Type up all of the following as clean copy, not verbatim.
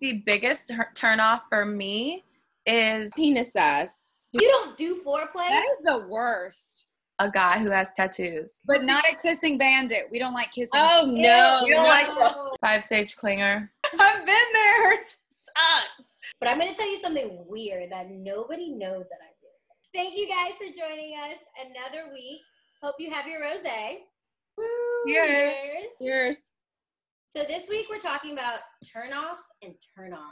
The biggest turn off for me is penis size. You don't do foreplay? That is the worst. A guy who has tattoos. But not a kissing bandit. We don't like kissing. Oh, no. You don't like the 5-stage clinger. I've been there. Sucks. But I'm going to tell you something weird that nobody knows that I do. Thank you guys for joining us another week. Hope you have your rosé. Woo! Cheers. Cheers. So this week we're talking about turn-offs and turn-ons.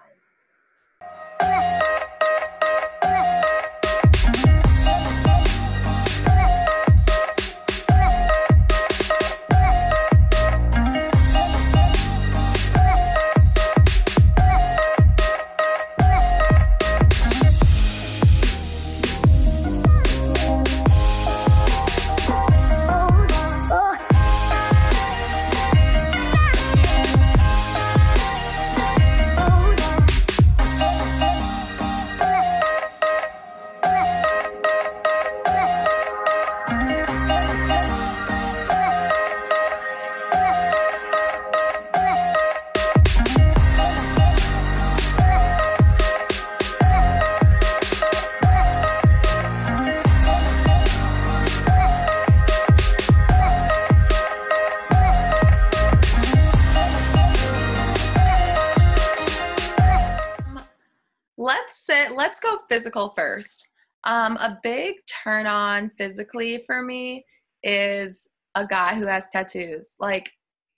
Let's go physical first. A big turn on physically for me is a guy who has tattoos, like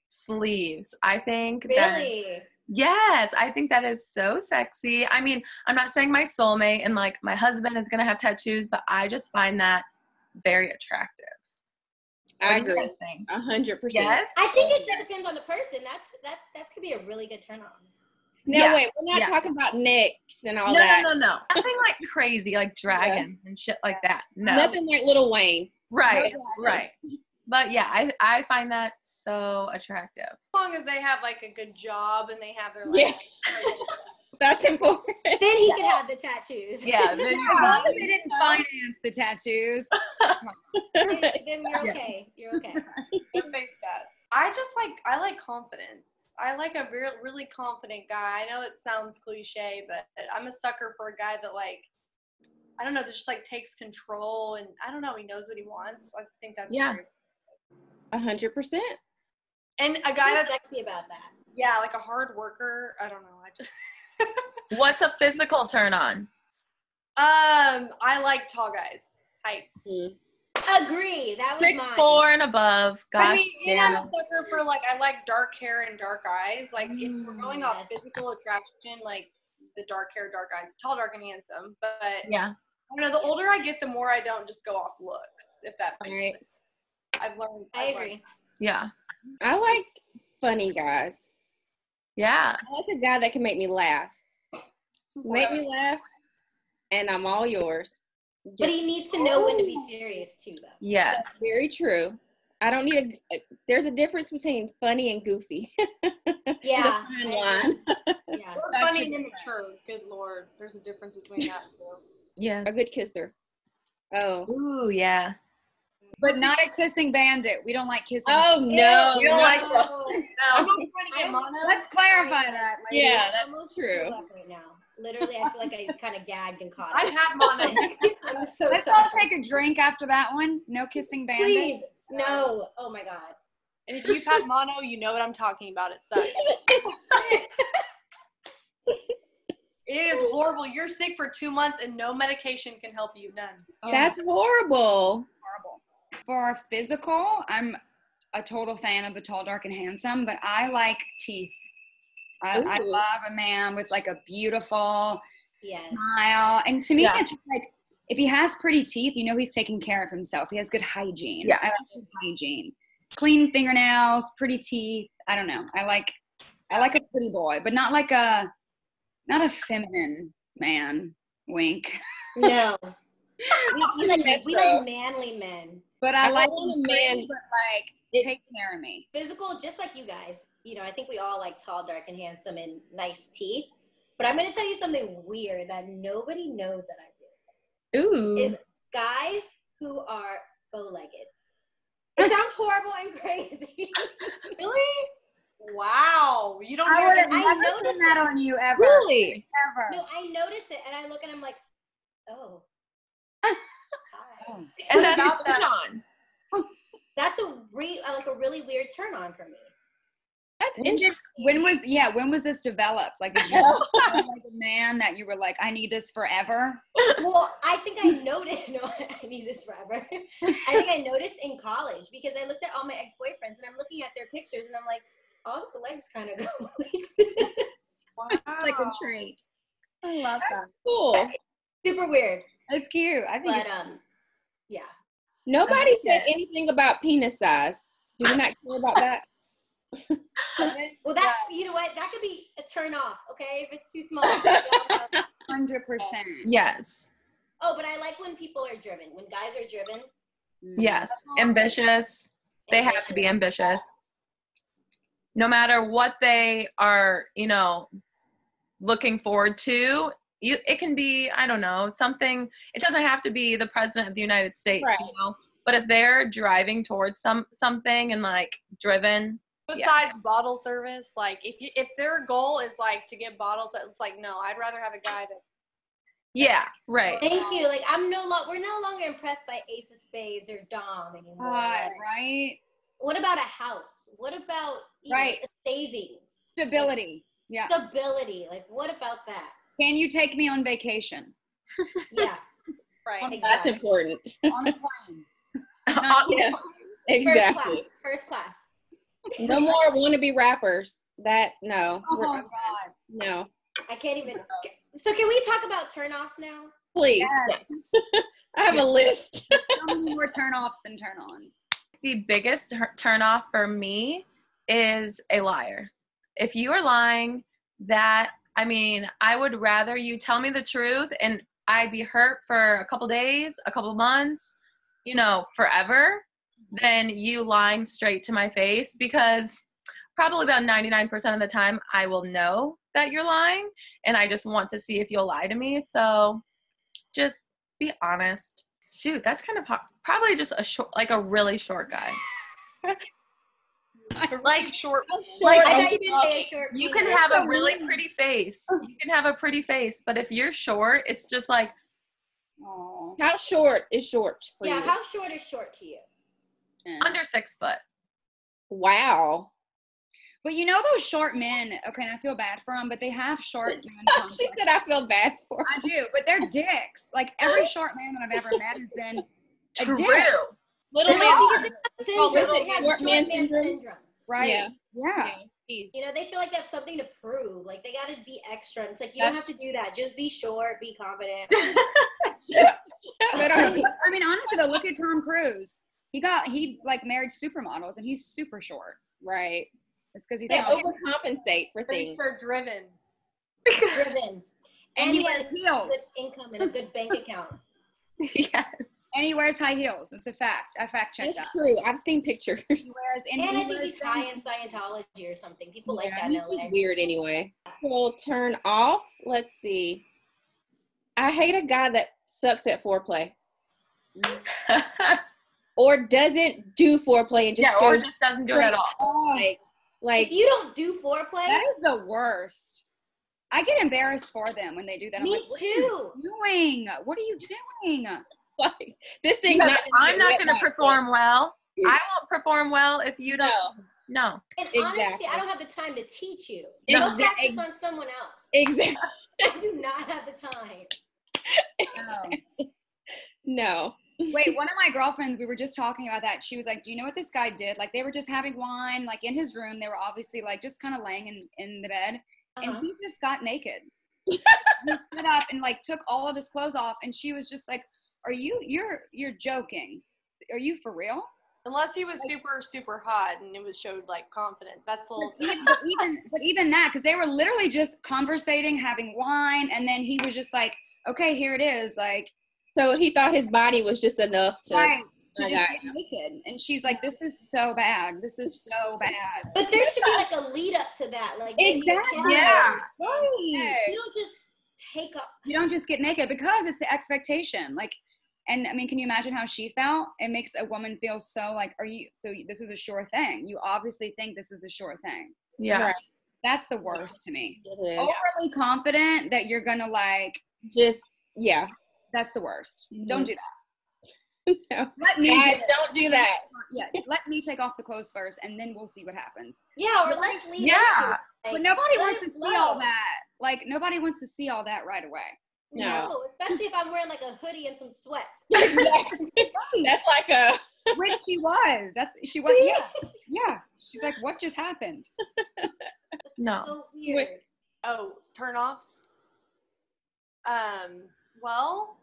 sleeves. I think Really? Yes, I think that is so sexy. I mean, I'm not saying my soulmate and like my husband is going to have tattoos, but I just find that very attractive. I agree. 100%. Yes. I think it just depends on the person. That could be a really good turn on. No, Yeah. wait, we're not talking about necks and all No. that. No. Nothing like crazy, like dragon and shit like that. No. Nothing like Lil Wayne. Right. But yeah, I find that so attractive. As long as they have like a good job and they have their life. Yeah. That's important. Then he could have the tattoos. Yeah. Then As long as they didn't finance the tattoos. then you're okay. You're okay. The face stats. I like confidence. I like a really confident guy. I know it sounds cliche, but I'm a sucker for a guy that like, I don't know, that just like takes control and I don't know, he knows what he wants. I think that's Yeah. very 100%. And a guy that's sexy about that. Yeah, like a hard worker. I don't know. I just What's a physical turn on? I like tall guys. Height. Agree. That was 6'4" and above. Gosh, I mean, and I'm damn. a sucker for like I like dark hair and dark eyes. Like if we're going off Yes. physical attraction, like the dark hair, dark eyes, tall, dark, and handsome. But Yeah. I don't know. The older I get, the more I don't just go off looks. If that makes Right. sense. I've learned. I agree. Yeah. I like funny guys. Yeah. I like a guy that can make me laugh. Make me laugh, and I'm all yours. But he needs to know when to be serious too, though. Yeah. That's very true. I don't need there's a difference between funny and goofy. Yeah. There's a fine line. Yeah. Or That's funny and your immature. Good Lord. There's a difference between that too. Yeah. A good kisser. Oh. Ooh, yeah. But not a kissing bandit. We don't like kissing. Oh, no. You don't like No. No. I'm not trying to get mono. Let's clarify that, ladies. Yeah, I'm that's almost true. pulled up right now. Literally, I feel like I kind of gagged and caught I've it. had mono. I'm so Let's sorry. all take a drink after that one. No kissing bandit. Please. No. Oh, my God. And if you've had mono, you know what I'm talking about. It sucks. It is horrible. You're sick for 2 months and no medication can help you. None. That's horrible. Horrible. For physical, I'm a total fan of the tall, dark, and handsome, but I like teeth. I Ooh. love a man with like a beautiful Yes. smile. And to me, Yeah. it's just like, if he has pretty teeth, you know he's taking care of himself. He has good hygiene. Yeah. I like good hygiene. Clean fingernails, pretty teeth. I don't know. I like a pretty boy, but not a feminine man. Wink. No. We like so. manly men. But I like want him a pretty, man- but like take care of me. Physical, just like you guys. You know, I think we all like tall, dark, and handsome and nice teeth. But I'm going to tell you something weird that nobody knows that I do. Ooh. Is guys who are bow-legged. It sounds horrible and crazy. Really? Wow. You don't I hear would have that? never noticed done that on you ever. Really? Ever. No, I notice it and I look and I'm like, oh. Hi. Oh. And that's About that. on. That's a really weird turn on for me. That's When interesting. when was this developed? Like, did you feel like a man that you were like, I need this forever? Well, I think I noticed. No, I need this forever. I think I noticed in college because I looked at all my ex-boyfriends and I'm looking at their pictures and I'm like, all the legs kind of go like this. Wow. Like a trait. I love that. Cool. Super weird. It's cute. I think But it's yeah. Nobody like said it. anything about penis size. Do we not care about that? Well, that you know what? That could be a turn off. Okay, if it's too small. 100%. Yes. Oh, but I like when people are driven. When guys are driven. Yes. Ambitious. They have to be ambitious. No matter what they are, looking forward to, it can be, I don't know, something. It doesn't have to be the president of the United States, Right. But if they're driving towards something and like driven. Besides bottle service, like if their goal is like to get bottles, it's like no, I'd rather have a guy that. Yeah, right. Thank you. Like we're no longer impressed by Ace of Spades or Dom anymore. Right. What about a house? What about a savings? Stability. Yeah. Stability. Like what about that? Can you take me on vacation? Yeah. Right. Exactly. That's important. On a plane. Yeah, exactly. First class. No more wannabe rappers. No. Oh God. No. I can't even. So can we talk about turnoffs now? Please. Yes. I have a list. So many more turn-offs than turn-ons. The biggest turnoff for me is a liar. If you are lying, I would rather you tell me the truth and I'd be hurt for a couple days, a couple months, forever, than you lying straight to my face, because probably about 99% of the time I will know that you're lying and I just want to see if you'll lie to me. So just be honest. Shoot, that's kind of probably just a really short guy. Like short. I thought you didn't say a short. You penis. can have a really pretty face. You can have a pretty face, but if you're short, it's just like. Oh. How short is short for you? How short is short to you? Under 6 foot. Wow. But those short men, okay, and I feel bad for them, but they have short men. She said I feel bad for her. I do, but they're dicks. Like every short man that I've ever met has been a True. dick. Little Because man. it's syndrome. They have Short man syndrome. syndrome? Right. Yeah. Yeah. Jeez. They feel like they have something to prove. Like they got to be extra. And it's like you don't have to do that. Just be short. Be confident. I mean, honestly though, look at Tom Cruise. He married supermodels and he's super short. Right. It's because he's They so overcompensate for He's things. so driven. Driven. And he has wears heels. good income and a good bank account. Yes. And he wears high heels. It's a fact. I fact checked That's that. true. I've seen pictures. He wears And I think wears he's high in Scientology or something. People like Yeah, that in he's LA. just weird anyway. We'll turn off. Let's see. I hate a guy that sucks at foreplay or doesn't do foreplay and just or goes just doesn't do it at all. Oh, like If you don't do foreplay, that is the worst. I get embarrassed for them when they do that. I'm me like, what too. are you doing? What are you doing? like this thing's Because not. I'm not going to perform well. Yeah. I won't perform well if you don't. No. And Exactly. honestly, I don't have the time to teach you. No. Go practice on someone else. Exactly. I do not have the time. Oh. No. Wait, one of my girlfriends, we were just talking about that. She was like, do you know what this guy did? Like, they were just having wine, like, in his room. They were obviously, like, just kind of laying in the bed. And he just got naked. He stood up and, like, took all of his clothes off. And she was just like, you're joking. Are you for real? Unless he was super, super hot and it was showed, like, confidence. That's a little. But even that, because they were literally just conversating, having wine. And then he was just like, okay, here it is. Like, So he thought his body was just enough to. right, to I just got get naked. And she's like, this is so bad. This is so bad. But there should be like a lead up to that. Like maybe a Exactly. kiss. Yeah. Right. You don't just take up. You don't just get naked because it's the expectation. Like, and I mean, can you imagine how she felt? It makes a woman feel so like, so this is a sure thing. You obviously think this is a sure thing. Yeah. Right. That's the worst to me. It is. Overly confident that you're gonna like. Just, yeah. That's the worst. Mhm. Don't do that. No. Let me Guys, don't do that. Yeah, let me take off the clothes first, and then we'll see what happens. Yeah, or let's leave Yeah. into it. But Like, nobody let wants it to flow. see all that. Like nobody wants to see all that right away. No. Especially if I'm wearing like a hoodie and some sweats. Exactly. That's like a. Which she was. She was. Yeah. She's like, what just happened? No. So weird. Oh, turn-offs? Well,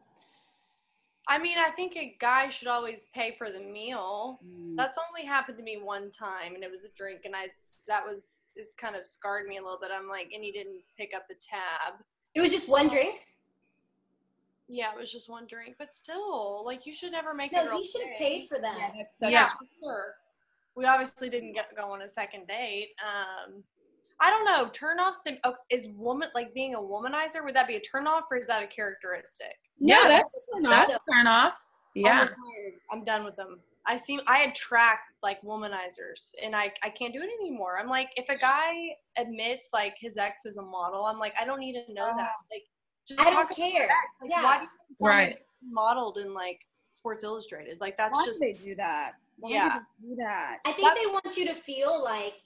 I mean, I think a guy should always pay for the meal. That's only happened to me one time, and it was a drink, and it kind of scarred me a little bit. I'm like, and he didn't pick up the tab. It was just one drink? Yeah, it was just one drink, but still, like, you should never make a No, girl he should have pay. paid for that. Yeah, that's such Yeah. Sure. We obviously didn't go on a second date. I don't know. Turn-offs is being a womanizer. Would that be a turn-off, or is that a characteristic? No, Yeah, that's a turn off. That's a turn off. I'm Yeah. retired. I'm done with them. I attract like womanizers, and I can't do it anymore. I'm like, if a guy admits like his ex is a model, I'm like, I don't need to know that. Like, just I don't talk about care. sex. Like, Yeah. why do you tell me Right. modeled in like Sports Illustrated? Like, that's Why just do they do that? Why Yeah. do they do that? I think they want you to feel like,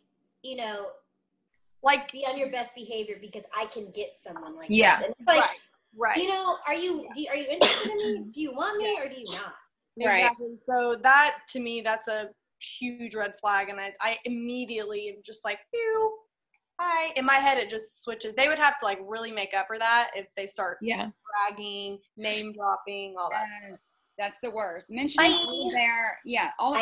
like be on your best behavior because I can get someone like Yeah. this. And it's like, right. are you interested in me? Do you want me or do you not? Right. Exactly. So that, to me, that's a huge red flag, and I immediately am just like, phew, hi. In my head, it just switches. They would have to like really make up for that if they start bragging, name dropping, all that stuff. Yes, that's the worst. Mentioning all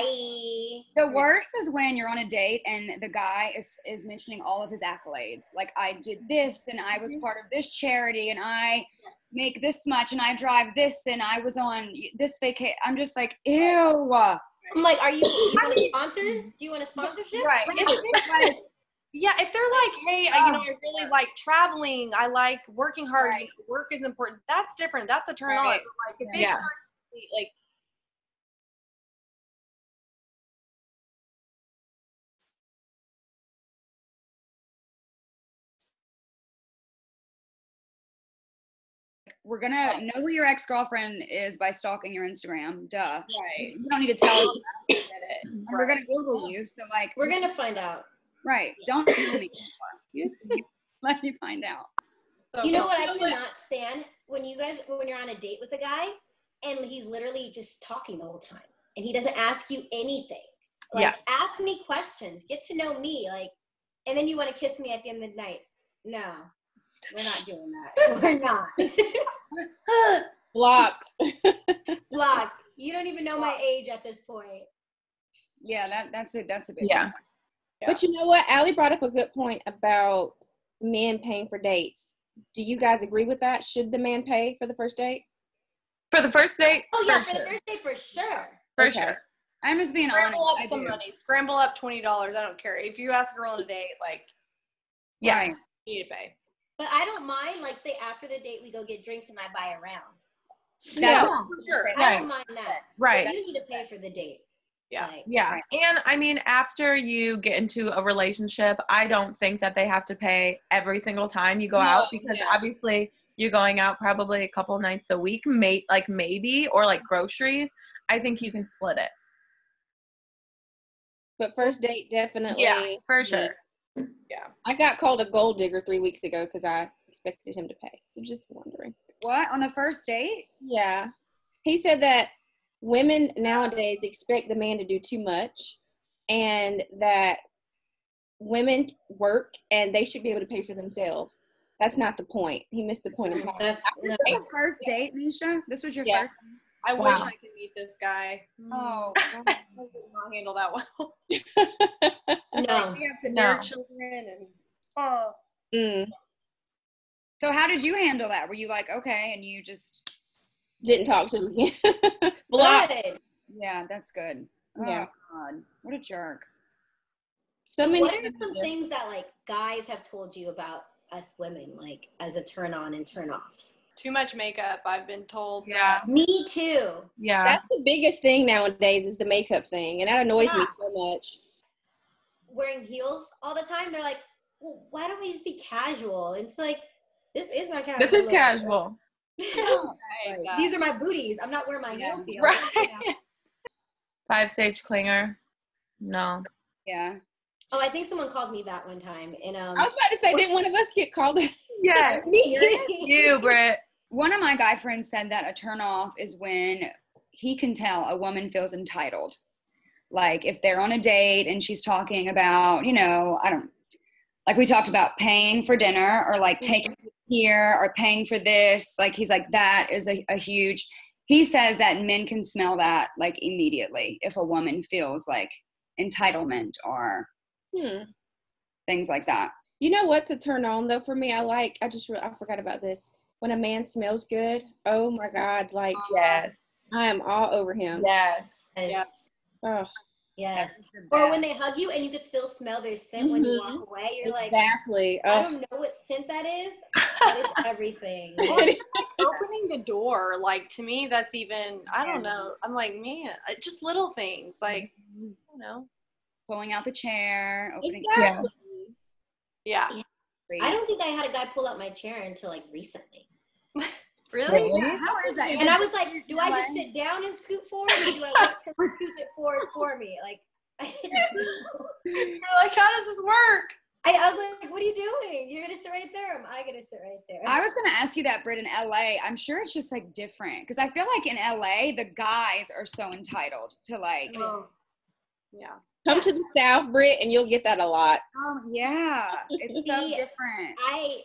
the worst is when you're on a date and the guy is mentioning all of his accolades. Like, I did this, and I was part of this charity, and I make this much, and I drive this, and I was on this vacation. I'm just like, ew. I'm like, do you want a sponsor? Do you want a sponsorship? Right. Like, Yeah, if they're like, hey, I really like traveling. I like working hard. Right. Work is important. That's different. That's a turn on. Right. But like, if they Yeah. start like, we're gonna know who your ex-girlfriend is by stalking your Instagram. Duh. right. You don't need to tell us that. Get it. And we're gonna Google you. So like, We're going to find out. right. Don't tell me. Let me find out. So, You know what I cannot stand? When you're on a date with a guy and he's literally just talking the whole time and he doesn't ask you anything. Like, ask me questions, get to know me, like, and then you want to kiss me at the end of the night. No, we're not doing that. We're not. Blocked. Blocked. You don't even know my age at this point. Yeah, that's a big Yeah. one. But you know what? Allie brought up a good point about men paying for dates. Do you guys agree with that? Should the man pay for the first date? For the first date? Oh yeah, for the first date for sure. For Okay. sure. I'm just being honest. scramble up I some do. money. Scramble up $20. I don't care. If you ask a girl on a date, like, Yeah. Right. you need to pay. But I don't mind, like, say after the date we go get drinks and I buy a round. That's Yeah, for sure. I don't mind that. Right. But you need to pay for the date. Yeah. Like, Yeah. Right. And I mean, after you get into a relationship, I don't think that they have to pay every single time you go out, because obviously you're going out probably a couple nights a week, maybe, or like groceries. I think you can split it. But first date, definitely. Yeah, for sure. Yeah. I got called a gold digger 3 weeks ago because I expected him to pay. So just wondering. What, on a first date? Yeah. He said that women nowadays expect the man to do too much, and that women work and they should be able to pay for themselves. That's not the point. He missed the point. that's no. Your first date, Nisha? This was your Yeah. first? I Wow. wish I could meet this guy. Oh, I would not handle that well. No. We have to No. nurture children and so how did you handle that? Were you like, okay, and you just? Didn't talk to him again. Blocked. Good. Yeah, that's good. Yeah. Oh God, what a jerk. So many. What are some things that, like, guys have told you about us women, like, as a turn on and turn off? too much makeup, I've been told. Yeah. Me too. Yeah. That's the biggest thing nowadays is the makeup thing, and that annoys me so much. wearing heels all the time, they're like, well, why don't we just be casual? And it's like, this is my casual. This is casual. These are my booties. I'm not wearing my heels here. Right. 5-stage clinger. No. Yeah. Oh, I think someone called me that one time. And I was about to say, didn't one of us get called? Yeah. You, Britt. One of my guy friends said that a turn off is when he can tell a woman feels entitled. Like if they're on a date and she's talking about, like we talked about paying for dinner or like taking here or paying for this. Like he's like, that is a huge, he says that men can smell that like immediately if a woman feels like entitlement or things like that. You know what's a turn on though for me? I forgot about this. When a man smells good, oh my God, like yes. I am all over him. Yes. Oh. Yes. Or when they hug you and you could still smell their scent when you walk away. You're like, exactly. I don't know what scent that is, but it's everything. Opening the door, like to me, that's even, I don't know. I'm like, man, just little things, like, pulling out the chair, opening. Exactly. Yeah. I don't think I had a guy pull out my chair until like recently. Really? Yeah, how is that? And I was like, do I just sit down and scoot forward, or do I wait till he scoots it forward for me? Like, I didn't know. You're like, how does this work? I was like, what are you doing? You're gonna sit right there. Am I gonna sit right there? I was gonna ask you that, Britt, in LA. I'm sure it's just like different because I feel like in LA the guys are so entitled to like. Yeah. Come to the South, Britt, and you'll get that a lot. Oh yeah, it's so different. I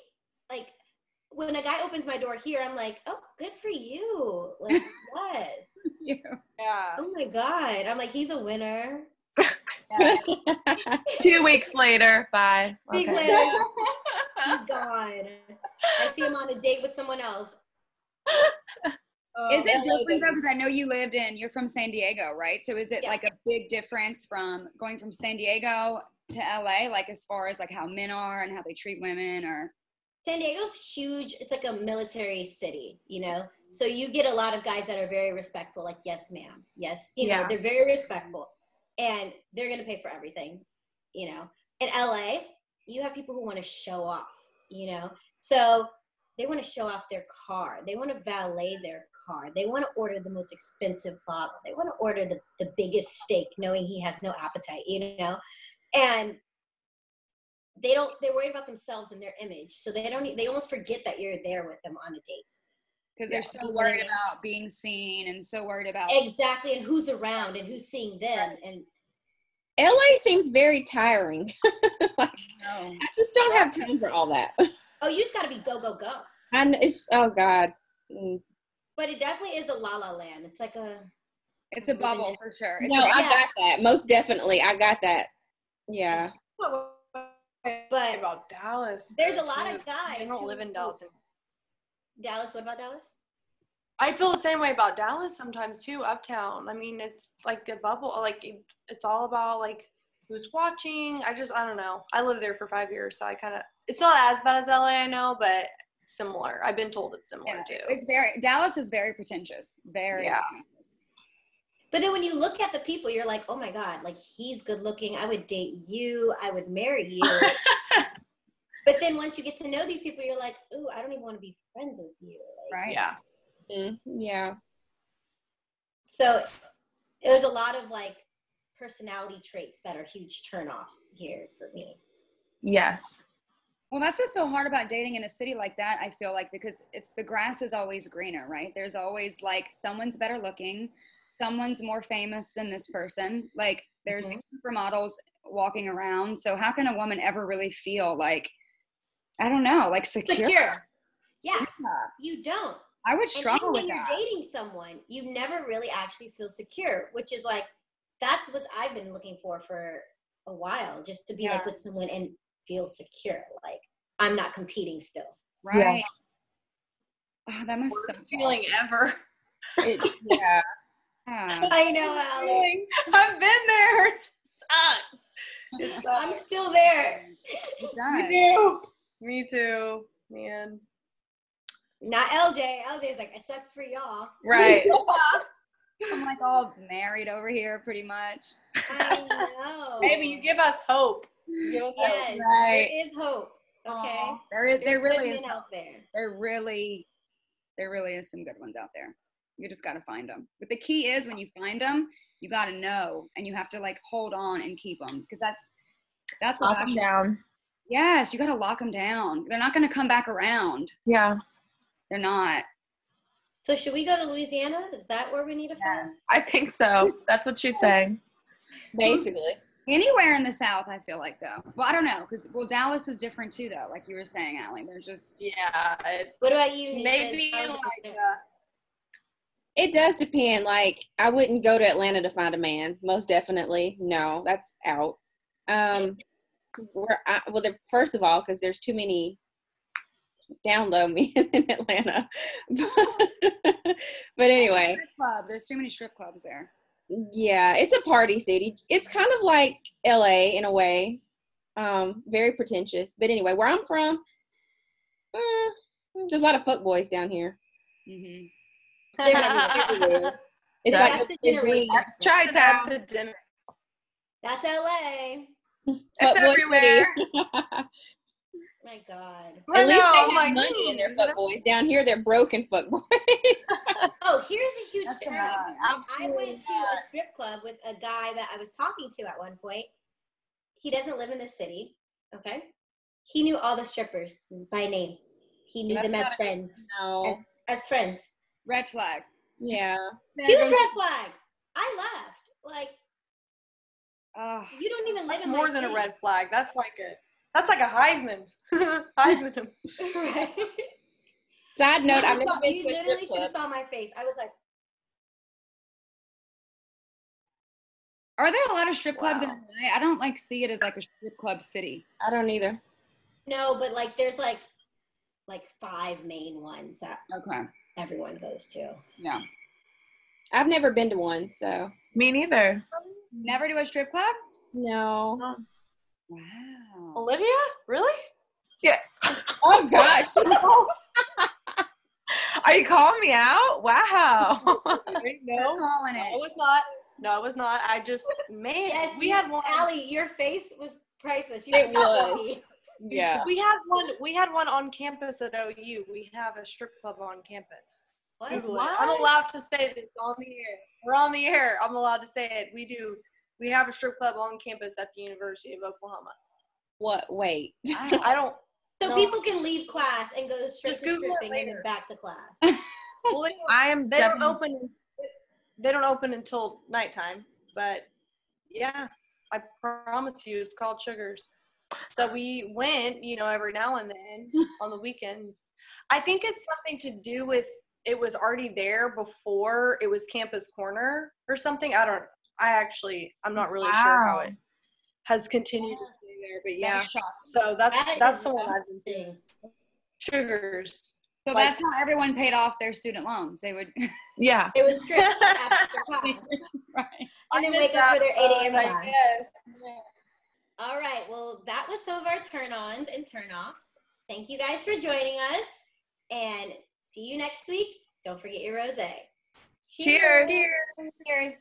like when a guy opens my door here. I'm like, oh, good for you. Like, yes. Yeah. Oh my God. I'm like, he's a winner. 2 weeks later, bye. Weeks later, he's gone. I see him on a date with someone else. Is it different though? Because I know you're from San Diego, right? So is it like a big difference from going from San Diego to LA, like as far as like how men are and how they treat women or? San Diego's huge. It's like a military city, So you get a lot of guys that are very respectful, like, yes, ma'am. Yes. Know, they're very respectful and they're going to pay for everything, In LA, you have people who want to show off, So they want to show off their car. They want to valet their car. They want to order the most expensive bottle. They want to order the biggest steak knowing he has no appetite, And they're worried about themselves and their image. So they almost forget that you're there with them on a date. Because they're so worried about being seen and so worried about. Exactly. And who's around and who's seeing them. And LA seems very tiring. I just don't have time for all that. Oh, you just got to be go, go, go. And oh God. But it definitely is a la la land. It's like it's a bubble for sure. I got that. Most definitely. I got that. Yeah. But about Dallas, there's a lot of guys. I don't live in Dallas. Dallas, what about Dallas? I feel the same way about Dallas sometimes too. Uptown. I mean, it's like a bubble. Like it's all about like who's watching. I don't know. I lived there for 5 years, so it's not as bad as LA, I know, but similar. I've been told it's similar too. Dallas is very pretentious. Very pretentious. But then when you look at the people, you're like, oh my God, like he's good looking. I would date you. I would marry you. But then once you get to know these people, you're like, ooh, I don't even want to be friends with you. Like, right. Yeah. Yeah. So there's a lot of like personality traits that are huge turnoffs here for me. Yes. Well, that's what's so hard about dating in a city like that, I feel like, because the grass is always greener, right? There's always like someone's better looking, someone's more famous than this person. Like there's supermodels walking around. So how can a woman ever really feel like, I don't know, like secure? Yeah. You don't. I would struggle with that. When you're dating someone, you never really actually feel secure, which is like, that's what I've been looking for a while, just to be like with someone and feel secure. Like I'm not competing still. Right. Yeah. Oh, that must suck. Feeling ever. Yeah. I know, Allie. I've been there. It sucks. I'm still there. Me too, man. Not LJ. LJ's like, it sucks for y'all. Right. I'm like all married over here pretty much. I know. Maybe you give us hope. Give us Yes, hope. right. there is hope. Okay, Aw, there There's really good is men out there. there really is some good ones out there. You just got to find them. But the key is when you find them, you got to know, and you have to like hold on and keep them, because that's what Lock them actually. down. Yes, you got to lock them down. They're not going to come back around. Yeah. They're not. So should we go to Louisiana? Is that where we need to Yes. find? I think so. That's what she's saying. Basically. Anywhere in the South, I feel like, though. Well, I don't know, because Dallas is different too, though. Like you were saying, Allie, they're just. Yeah. What about you? Nisha? Maybe How's it like different? It does depend. Like, I wouldn't go to Atlanta to find a man. Most definitely. No, that's out. First of all, because there's too many down low men in Atlanta. But anyway. Strip clubs. There's too many strip clubs there. Yeah, it's a party city. It's kind of like LA in a way. Very pretentious. But anyway, where I'm from, there's a lot of fuck boys down here. Mm-hmm. It's That's like the a generation. That's Chi-Town. epidemic. That's LA. It's fuck boy everywhere. city. My God. At least I they know, have money in their fuck boys. Down here, they're broken fuck boys. Oh, here's a huge That's story. not- I went to a strip club with a guy that I was talking to at one point. He doesn't live in the city. Okay. He knew all the strippers by name. He knew them as friends. No. As friends. Red flag. Yeah. Huge red flag. I left. Like, Oh, you don't even live That's in more my than a city. red flag. That's like a Heisman. Heisman. Right. Side note, I've never been You to a literally strip should have club. saw my face. I was like, are there a lot of strip clubs in Wow. LA? I don't like see it as like a strip club city. I don't either. no, but like there's like 5 main ones that Okay. everyone goes to. Yeah. I've never been to one, so. Me neither. Never to a strip club? No. Wow. Olivia? Really? Yeah. Oh, gosh. Are you calling me out? Wow. No. Calling No, it. it was not. No, it was not. I just, man, Yes, we had one. Allie, your face was priceless. You It did not was. want me. Yeah. We had one on campus at OU. We have a strip club on campus. What? Google it. I'm allowed to say this on the air. We're on the air. I'm allowed to say it. We have a strip club on campus at the University of Oklahoma. What? Wait. I don't. So No. people can leave class and go straight Just to Google it stripping and then later. back to class. Well, I am they don't definitely. open. They don't open until nighttime. But yeah, I promise you, it's called Sugars. So we went, every now and then on the weekends. I think it's something to do with it was already there before it was Campus Corner or something. I'm not really sure how it has continued to stay there, but yeah. That's shocking. So That that's is the one I've been interesting. doing. Sugars. So Like- that's how everyone paid off their student loans. They would, Yeah. It was stripped after class. right. And then I wake missed up for that their 8 a.m. one, I class. guess. Yeah. All right. Well, that was some of our turn-ons and turn-offs. Thank you guys for joining us. And see you next week. Don't forget your rosé. Cheers. Cheers.